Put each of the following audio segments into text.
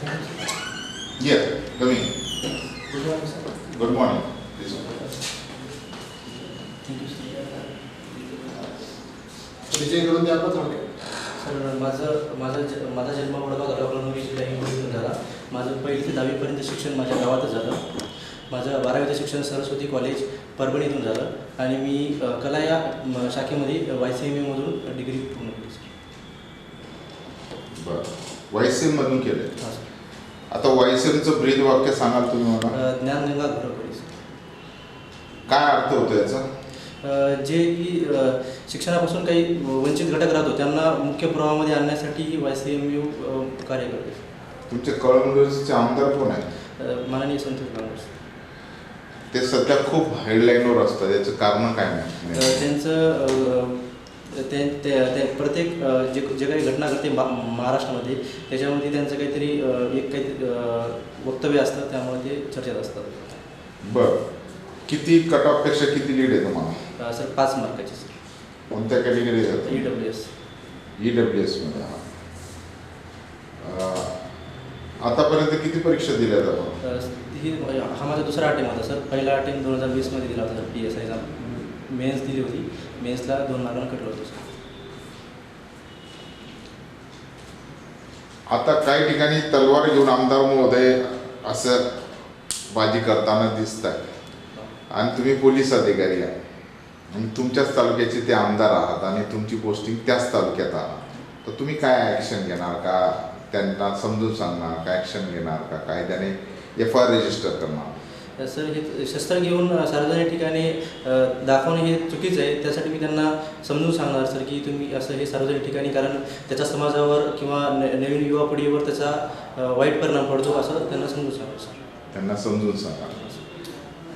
Yeah, come in. Good morning, sir. Good morning. Please. Thank you, sir. परिचय करून द्या आपण थोडक्यात. सर माझा जन्म वडगाव तालुका कळमनुरी जिल्हा हिंगोलीतून झाला. माझं 1ली ते 10वीपर्यंत शिक्षण माझ्या गावातच झालं. माझं 12वीचं शिक्षण सरस्वती कॉलेज परभणीतून झालं आणि मी कला या शाखेमध्ये YCMA मधून डिग्री पूर्ण केली सर. बरं. YCM मधून केले. हां सर. आता YCMचं ब्रीद वाक्य सांगाल तुम्ही मला? ज्ञानगंगा घरोघरी सर. काय अर्थ होतो याचा? जे की शिक्षणापासून काही वंचित घटक राहतो त्यांना मुख्य प्रवाहामध्ये आणण्यासाठी ही YCMU कार्य करते. तुमचे कळमनुरीचे आमदार कोण आहेत? माननीय संतोष गांगर सर. ते सध्या खूप हेडलाईनवर असतात, याचं कारण काय नाही? त्यांचं ते प्रत्येक जे काही घटना घडते महाराष्ट्रामध्ये त्याच्यामध्ये त्यांचं काहीतरी काहीतरी वक्तव्य असतं, त्यामुळे ते चर्चेत असतात. बरं. किती कट ऑफपेक्षा किती लीड आहे तुम्हाला? सर 5 मार्काची सर. कोणत्या कॅटेगरी आहे? EWS. EWS मध्ये. आतापर्यंत किती परीक्षा दिल्या आपण? हा माझा दुसरा अटेम्प्ट होता सर. पहिला अटेम्प्ट 2020 मध्ये दिला होता सर. PSIचा मेन्स दिली होती. मेन्सला 2 मार्कांना कटलं होतं सर. आता काही ठिकाणी तलवार घेऊन आमदार महोदय असं बाजी करताना दिसत आहे आणि तुम्ही पोलीस अधिकारी आहात आणि तुमच्याच तालुक्याचे ते आमदार आहात आणि तुमची पोस्टिंग त्याच तालुक्यात आहात, तर तुम्ही काय ॲक्शन घेणार का? त्यांना समजून सांगणार का? ॲक्शन घेणार का? कायद्याने FIR रजिस्टर करणार? सर हे शस्त्र घेऊन सार्वजनिक ठिकाणी दाखवणे हे चुकीचं आहे. त्यासाठी मी त्यांना समजून सांगणार सर की तुम्ही असं हे सार्वजनिक ठिकाणी, कारण त्याच्या समाजावर किंवा नवीन युवा पिढीवर त्याचा वाईट परिणाम पडतो असं त्यांना समजून सांगणार सर. त्यांना समजून सांगा.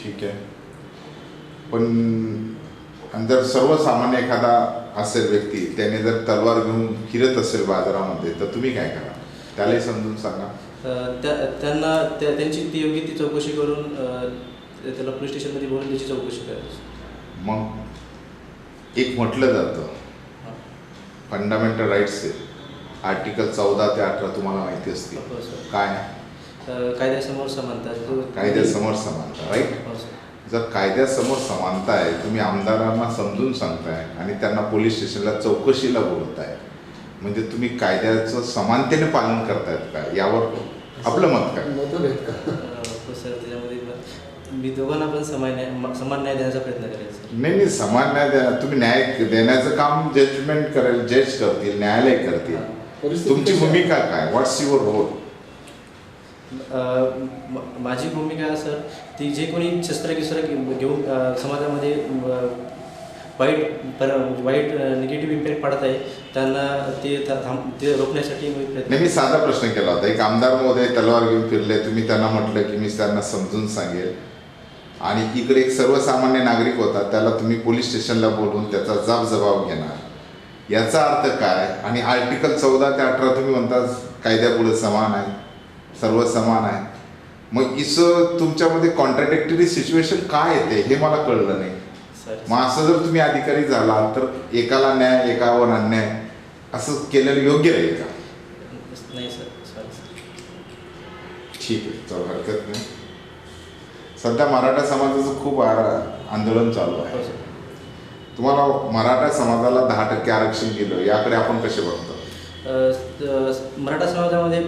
ठीक आहे. पण आणि जर सर्वसामान्य एखादा असेल व्यक्ती, त्याने जर तलवार घेऊन फिरत असेल बाजारामध्ये, तर तुम्ही काय करा? त्यालाही समजून सांगा. त्यांना त्यांची ती योग्य ती चौकशी करून त्याला पोलीस स्टेशनमध्ये बोलून त्याची चौकशी करायची. मग एक म्हटलं जातं फंडामेंटल राईट्स आहे, आर्टिकल 14 ते 18 तुम्हाला माहिती असतील. हो सर. काय? कायद्यासमोर समानता. कायद्यासमोर समानता, राईट? हो सर. जर कायद्यासमोर समानता आहे, तुम्ही आमदारांना समजून सांगताय आणि त्यांना पोलीस स्टेशनला चौकशीला बोलवताय, म्हणजे तुम्ही कायद्याचं समानतेने पालन करतायत का? यावर आपलं मत काय? मतं आहेत का? हो सर. त्याच्यामध्ये मी दोघांना पण समान न्याय देण्याचा प्रयत्न करेल सर. नाही, समान न्याय द्या. तुम्ही न्याय देण्याचं काम जजमेंट करेल, जज करतील, न्यायालय करतील. तुमची भूमिका काय? व्हॉट्स युअर रोल? माझी भूमिका सर, ती जे कोणी शस्त्र घेऊन समाजामध्ये वाईट निगेटिव्ह इम्पॅक्ट पडत आहे त्यांना ते रोखण्यासाठी मी प्रयत्न. मी साधा प्रश्न केला होता. एक आमदार महोदय तलवार घेऊन फिरले, तुम्ही त्यांना म्हटलं की मी त्यांना समजून सांगेल, आणि इकडे एक सर्वसामान्य नागरिक होता, त्याला तुम्ही पोलीस स्टेशनला बोलवून त्याचा जबाब घेणार, याचा अर्थ काय? आणि आर्टिकल 14 ते 18 तुम्ही म्हणता कायद्यापुढे समान आहे, सर्व समान आहे. मग इसं तुमच्यामध्ये कॉन्ट्राडिक्टरी सिच्युएशन काय येते हे मला कळलं नाही. मग असं जर तुम्ही अधिकारी झाला तर एकाला न्याय एकावर अन्याय असं केलेलं योग्य राहील का? नाही सर. Sorry sir. ठीक आहे, चल, हरकत नाही. सध्या मराठा समाजाचं खूप आंदोलन चालू आहे. तुम्हाला मराठा समाजाला 10% आरक्षण दिलं, याकडे आपण कसे बघतो? मराठा समाजामध्ये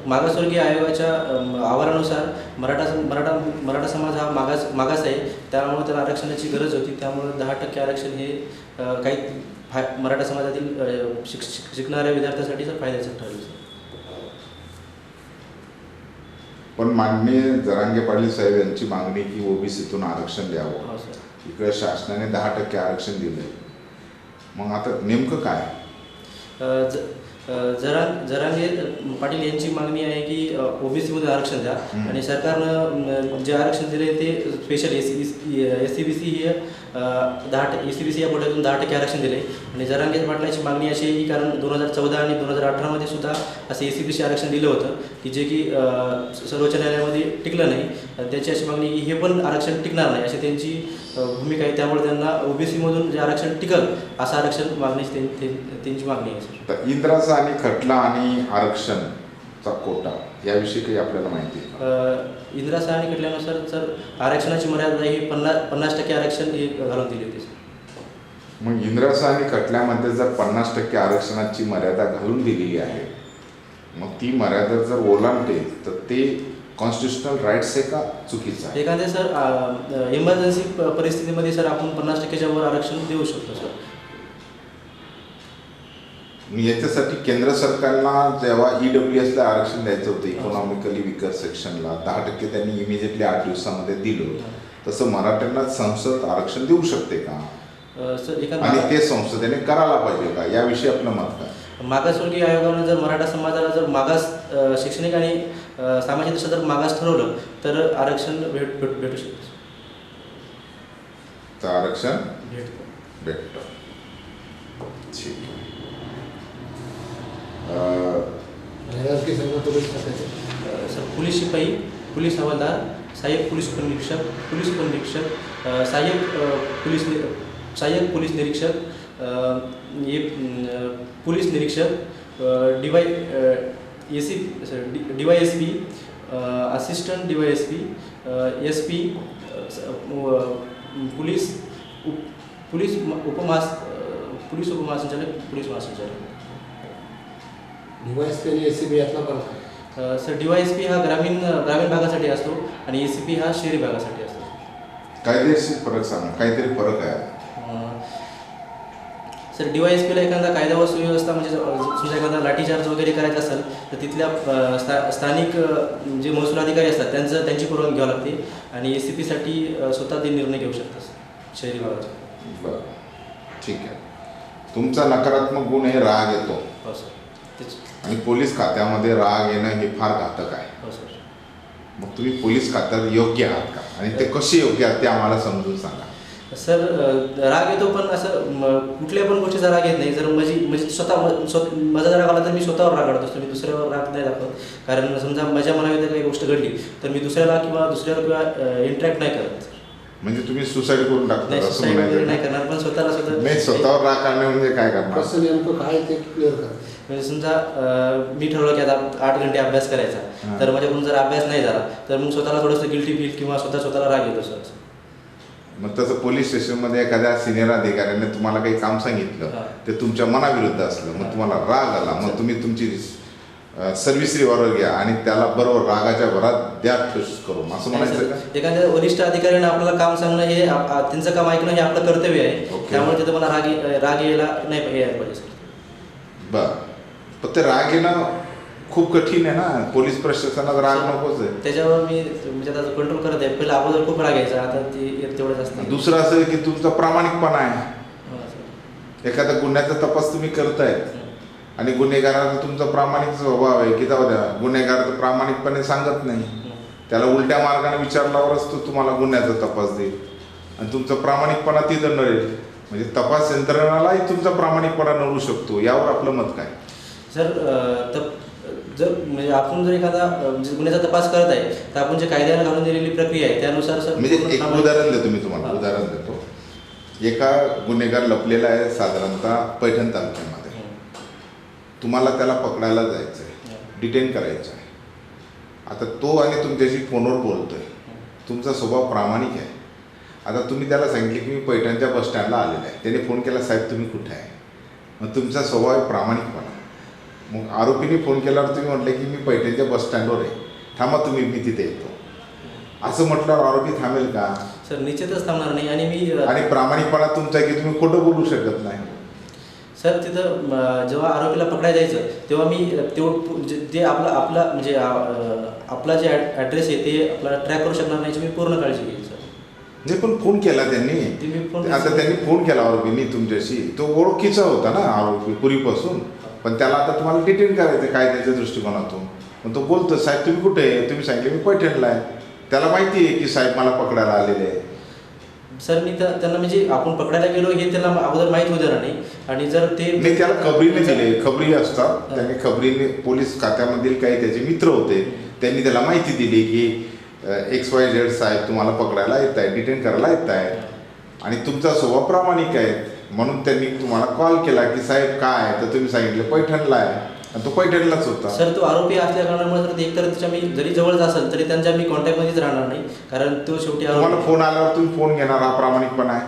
मागासवर्गीय आयोगाच्या अहवालानुसार मराठा समाज हा मागास आहे, त्यामुळे त्याला आरक्षणाची गरज होती. त्यामुळे 10% आरक्षण हे काही मराठा समाजातील शिकणाऱ्या विद्यार्थ्यांसाठी फायद्याचं ठरलं. पण माननीय जरांगे पाटील साहेब यांची मागणी की OBCतून आरक्षण द्यावं. हो सर. इकडे शासनाने 10% आरक्षण दिलंय, मग आता नेमकं काय? जरांगे पाटील यांची मागणी आहे की OBCमध्ये आरक्षण द्या, आणि सरकारनं जे आरक्षण दिले ते स्पेशल SCBC हे SCBC या कोट्यातून 10% आरक्षण दिले. आणि जरांगे पाटलांची मागणी अशी आहे की कारण 2014 आणि 2018 सुद्धा असं SCBC आरक्षण दिलं होतं की जे की सर्वोच्च न्यायालयामध्ये टिकलं नाही. त्याची अशी मागणी की हे पण आरक्षण टिकणार नाही अशी त्यांची भूमिका आहे. त्यामुळे त्यांना OBCमधून जे आरक्षण टिकल असं आरक्षण मागण्याची त्यांची मागणी आहे सर. इंद्राचा आणि खटला आणि आरक्षण चा कोटा याविषयी काही आपल्याला माहिती आहे? इंदिरा सहानी खटल्यानुसार सर आरक्षणाची मर्यादा ही 50% आरक्षण हे घालून दिली होती सर. मग इंदिरा सहानी खटल्यामध्ये जर 50% आरक्षणाची मर्यादा घालून दिलेली आहे, मग ती मर्यादा जर ओलांडते तर ते कॉन्स्टिट्युशनल राईट्स आहे का चुकीचं आहे? एखाद्या सर इमर्जन्सी परिस्थितीमध्ये सर आपण 50%च्या वर आरक्षण देऊ शकतो सर. याच्यासाठी केंद्र सरकारला जेव्हा EWSला आरक्षण द्यायचं होतं, इकॉनॉमिकली विकर सेक्शनला 10% त्यांनी इमिजिएटली 8 दिवसामध्ये दिलं, तसं मराठ्यांना संसद आरक्षण देऊ शकते का? सर आणि ते संसदेने करायला पाहिजे का, याविषयी आपलं मत काय? मागासवर्गीय आयोगानं जर मराठा समाजाला जर मागास शैक्षणिक आणि सामाजिक दृष्ट्या जर मागास ठरवलं तर आरक्षण भेटू शकतं. तर आरक्षण भेटतं. भेटतं. ठीक आहे. सर पोलीस शिपाई, पोलीस हवालदार, सहाय्यक पोलीस उपनिरीक्षक, सहाय्यक पोलीस निरीक्षक, ये पोलीस निरीक्षक, DYSP, assistant DYSP, SP, police उपमहासंचालक, पोलीस महासंचालक. DYSP आणि ACP यातला फरक आहे? सर DYSP हा ग्रामीण भागासाठी असतो आणि ACP हा शहरी भागासाठी असतो. कायदेशीर फरक सांगा, काहीतरी फरक आहे? सर DYSPला एखादा कायदा व सुव्यवस्था म्हणजे समजा एखादा लाठीचार्ज वगैरे करायचा असेल तर तिथल्या स्थानिक जे महसूल अधिकारी असतात त्यांची परवानगी घ्यावी लागते आणि ACPसाठी स्वतः ते निर्णय घेऊ शकतात शहरी भागाचे. बरं, ठीक आहे. तुमचा नकारात्मक गुण हे राग येतो. हो सर. तेच. आणि पोलीस खात्यामध्ये राग येणं हे फार घातक आहे. हो सर. मग तुम्ही पोलीस खात्यात योग्य आहात का, आणि ते कसे योग्य आहात ते आम्हाला समजून सांगा. सर राग येतो पण असं कुठल्या पण गोष्टीचा राग येत नाही. जर म्हणजे स्वतः माझा राग आला तर मी स्वतःवर राग काढत असतो, मी दुसऱ्यावर राग नाही दाखवत. कारण समजा माझ्या मनामध्ये काही गोष्ट घडली तर मी दुसऱ्यावर किंवा इंटरॅक्ट नाही करत. म्हणजे तुम्ही सुसाईड करून टाकता नाही, असं सुसाईड वगैरे म्हणायचं? नाही करणार, पण स्वतःला नाही, स्वतःवर राग काढणे म्हणजे काय करणार? कसं नेमकं काय ते क्लिअर करा. म्हणजे समजा मी ठरवलं की आता 8 घंटे अभ्यास करायचा, तर माझ्याकडून जर अभ्यास नाही झाला तर मग स्वतःला थोडंसं गिल्टी फील किंवा स्वतःला राग येतो सर. मग तसं पोलीस स्टेशनमध्ये एखाद्या सिनियर अधिकाऱ्याने तुम्हाला काही काम सांगितलं, ते तुमच्या मनाविरुद्ध असलं, मग तुम्हाला राग आला, मग तुम्ही तुमची सर्व्हिस रिव्हॉल्वर घ्या आणि त्याला बरोबर रागाच्या भरात द्या ठोस करून, असं म्हणायचं का? एखाद्या वरिष्ठ अधिकाऱ्याने आपल्याला काम सांगणं हे त्यांचं काम ऐकणं हे आपलं कर्तव्य आहे. Okay. त्यामुळे तिथं मला राग यायला नाही यायला पाहिजे सर. बरं, पण ते राग येणं खूप कठीण आहे ना. पोलीस प्रशासनात राग नकोच आहे. त्याच्यावर मी म्हणजे आता कंट्रोल करत आहे. पहिला अगोदर खूप राग यायचा, आता ते तेवढंच असतं. दुसरं असं आहे की तुमचा प्रामाणिकपणा आहे. हो सर. एखाद्या गुन्ह्याचा तपास तुम्ही करतायत आणि गुन्हेगाराचा तुमचा प्रामाणिक स्वभाव आहे की जाऊ द्या, गुन्हेगार तर प्रामाणिकपणे सांगत नाही, त्याला उलट्या मार्गाने विचारल्यावरच तो तुम्हाला गुन्ह्याचा तपास देईल आणि तुमचा प्रामाणिकपणा तिथं नळेल. म्हणजे तपास यंत्रणालाही तुमचा प्रामाणिकपणा नळू शकतो. यावर आपलं मत काय? सर जर म्हणजे आपण जर एखादा गुन्ह्याचा तपास करत आहे तर आपण जे कायद्याने घालून दिलेली प्रक्रिया आहे त्यानुसार सर. म्हणजे एक उदाहरण देतो मी तुम्हाला, उदाहरण देतो. एका गुन्हेगार लपलेला आहे साधारणतः पैठण तालुक्यामध्ये. तुम्हाला त्याला पकडायला जायचं आहे, डिटेन करायचं आहे. आता तो आणि तुमच्याशी फोनवर बोलतोय, तुमचा स्वभाव प्रामाणिक आहे. आता तुम्ही त्याला सांगितले की मी पैठणच्या बसस्टँडला आलेला आहे, त्याने फोन केला साहेब तुम्ही कुठे आहे, मग तुमचा स्वभाव आहे प्रामाणिकपणा. मग आरोपीने फोन केल्यावर तुम्ही म्हटले की मी पैठणच्या बसस्टँडवर आहे, थांबा तुम्ही, मी तिथे येतो, असं म्हटल्यावर आरोपी थांबेल का? सर निश्चितच थांबणार नाही. आणि प्रामाणिकपणा तुमचा आहे की तुम्ही खोटं बोलू शकत नाही. सर तिथं जेव्हा आरोपीला पकडायला जायचं तेव्हा मी जे आपला म्हणजे आपला जे ॲड्रेस आहे ते आपला ट्रॅक करू शकणार नाही, मी पूर्ण काळजी घेईल सर. नाही, पण फोन केला त्यांनी. आता त्यांनी फोन केला आरोपींनी तुमच्याशी, तो ओळखीचा होता ना आरोपी पूर्वीपासून, पण त्याला आता तुम्हाला डिटेन करायचं कायद्याच्या दृष्टिकोनातून. पण तो बोलतो साहेब तुम्ही कुठे आहे, तुम्ही सांगितले मी पैठणला आहे. त्याला माहिती आहे की साहेब मला पकडायला आलेले आहे. सर मी त्यांना म्हणजे आपण पकडायला गेलो हे त्यांना अगोदर माहीत होतं नाही. आणि जर ते नाही, त्याला खबरीने दिले, खबरी असतात, त्यांनी खबरीने पोलीस खात्यामधील काही त्याचे मित्र होते, त्यांनी त्याला माहिती दिली की XYZ साहेब तुम्हाला पकडायला येत आहे, डिटेन करायला येत आहे आणि तुमचा स्वभाव प्रामाणिक आहे, म्हणून त्यांनी तुम्हाला कॉल केला की साहेब काय आहे, तर तुम्ही सांगितलं पैठणला आहे. आणि तो पैठणलाच होता. सर तो आरोपी असल्या कारणामुळे तर एकतर त्याच्या मी जरी जवळच असेल तरी त्यांच्या मी कॉन्टॅक्टमध्येच राहणार नाही, कारण तो शेवटी तुम्हाला फोन आल्यावर तुम्ही फोन घेणार, हा प्रामाणिकपणा आहे.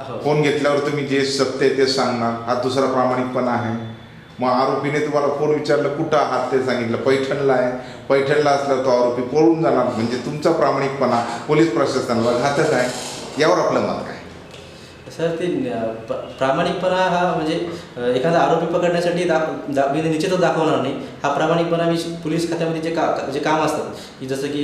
हो. फोन घेतल्यावर तुम्ही जे सत्य आहे ते सांगणार, हा दुसरा प्रामाणिकपणा आहे. मग आरोपीने तुम्हाला फोन विचारलं कुठं आहात ते सांगितलं पैठणला आहे, पैठणला असल्यावर तो आरोपी पळून जाणार, म्हणजे तुमचा प्रामाणिकपणा पोलीस प्रशासनाला घातक आहे. यावर आपलं मत काय? सर ते प्रामाणिकपणा हा म्हणजे एखादा आरोपी पकडण्यासाठी मी निश्चितच दाखवणार नाही. हा प्रामाणिकपणा मी पोलीस खात्यामध्ये जे काम असतात की जसं की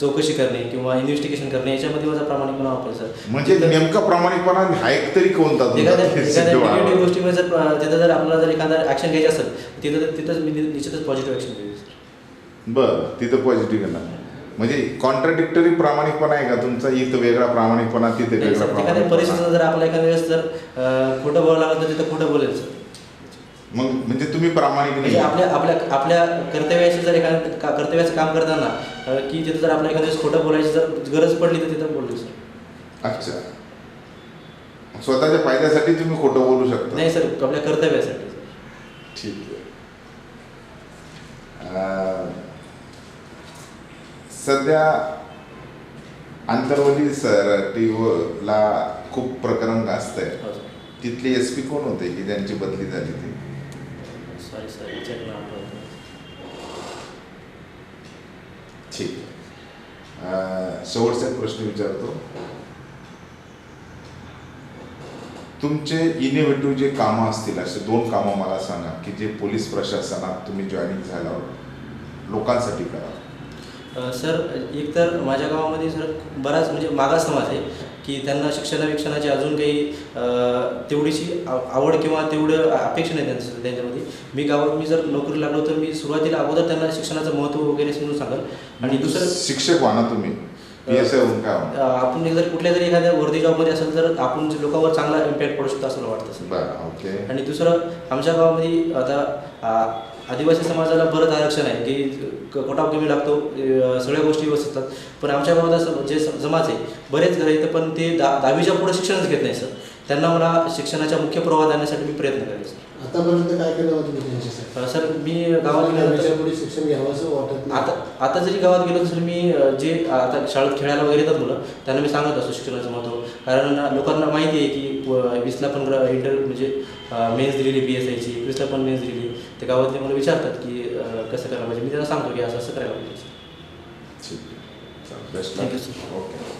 चौकशी करणे किंवा इन्व्हेस्टिगेशन करणे, याच्यामध्ये माझा प्रामाणिकपणा वापरेल सर. म्हणजे नेमका प्रामाणिकपणा हा एक तरी कोणता एखाद्या निगेटिव्ह गोष्टीमध्ये जर तिथं जर आपल्याला जर एखादा ॲक्शन घ्यायची असेल तिथंच मी निश्चितच पॉझिटिव्ह ॲक्शन घेईल सर. बरं, तिथं पॉझिटिव्ह घेणार. म्हणजे कॉन्ट्राडिक्टरी प्रामाणिकपणा आहे का तुमचा? इथं वेगळा प्रामाणिकपणा, तिथे वेगळा एखाद्या प्रामाणिकपणा. परिस्थितीत जर आपल्या एखाद्या वेळेस जर खोटं बोलावं लागलं तर तिथं खोटं बोलेल सर. मग म्हणजे तुम्ही प्रामाणिक म्हणजे नाही. आपल्या कर्तव्याशी जर एखाद्या कर्तव्याचं काम करताना की तिथं जर आपल्या एखाद्या वेळेस खोटं बोलायची जर गरज पडली तर तिथं बोलू सर. अच्छा, स्वतःच्या फायद्यासाठी तुम्ही खोटं बोलू शकता? नाही सर, आपल्या कर्तव्यासाठी. ठीक आहे. सध्या आंतरवली ला खूप प्रकरण गाजत आहे. हो सर. तिथले SP कोण होते की त्यांची बदली झाली ती? सॉरी सर, विचार नाव आठवत. ठीक आहे. शेवटचा एक प्रश्न विचारतो. तुमचे इनोव्हेटिव्ह जे कामं असतील असे 2 कामं मला सांगा की जे पोलीस प्रशासनात तुम्ही जॉईनिंग झाल्यावर लोकांसाठी करा. सर एक तर माझ्या गावामध्ये सर बराच म्हणजे मागास समाज आहे की त्यांना शिक्षणाची अजून काही तेवढीशी आवड किंवा तेवढं अपेक्षा नाही त्यांच्यामध्ये. मी जर नोकरी लागलो तर मी सुरुवातीला अगोदर त्यांना शिक्षणाचं महत्त्व वगैरे समजून सांगेल. आणि दुसरं शिक्षक व्हा ना तुम्ही, PSI होऊन काय होणार? आपण जर कुठल्या जरी एखाद्या वर्दी जॉबमध्ये असेल तर आपण लोकांवर चांगला इम्पॅक्ट पडू शकतो असं मला वाटतं सर. बरं, ओके. आणि दुसरं आमच्या गावामध्ये आता आदिवासी समाजाला बरंच आरक्षण आहे की कोटाव कमी लागतो, सगळ्या गोष्टी व्यवस्थित असतात. पण आमच्या गावात असं जे समाज आहे बरेच घर येतं पण ते 10वीच्या पुढे शिक्षणच घेत नाही सर. त्यांना मला शिक्षणाच्या मुख्य प्रवाहात आणण्यासाठी मी प्रयत्न करेल सर. आतापर्यंत काय केलं होतं तुम्ही त्यांच्यासाठी? सर मी गावात गेल्यानंतर पुढे शिक्षण घ्यावं असं वाटत नाही. आता जरी गावात गेलो तर मी जे आता शाळेत खेळायला वगैरे येतात मुलं त्यांना मी सांगत असतो शिक्षणाचं महत्त्व. कारण लोकांना माहिती आहे की 20ला पण म्हणजे मेन्स दिलेली PSIची, 21ला पण मेन्स दिलेली. ते गावातले मला विचारतात की कसं करायला पाहिजे. मी त्यांना सांगतो की असं करायला पाहिजे. ठीक आहे. Thank you sir. ओके.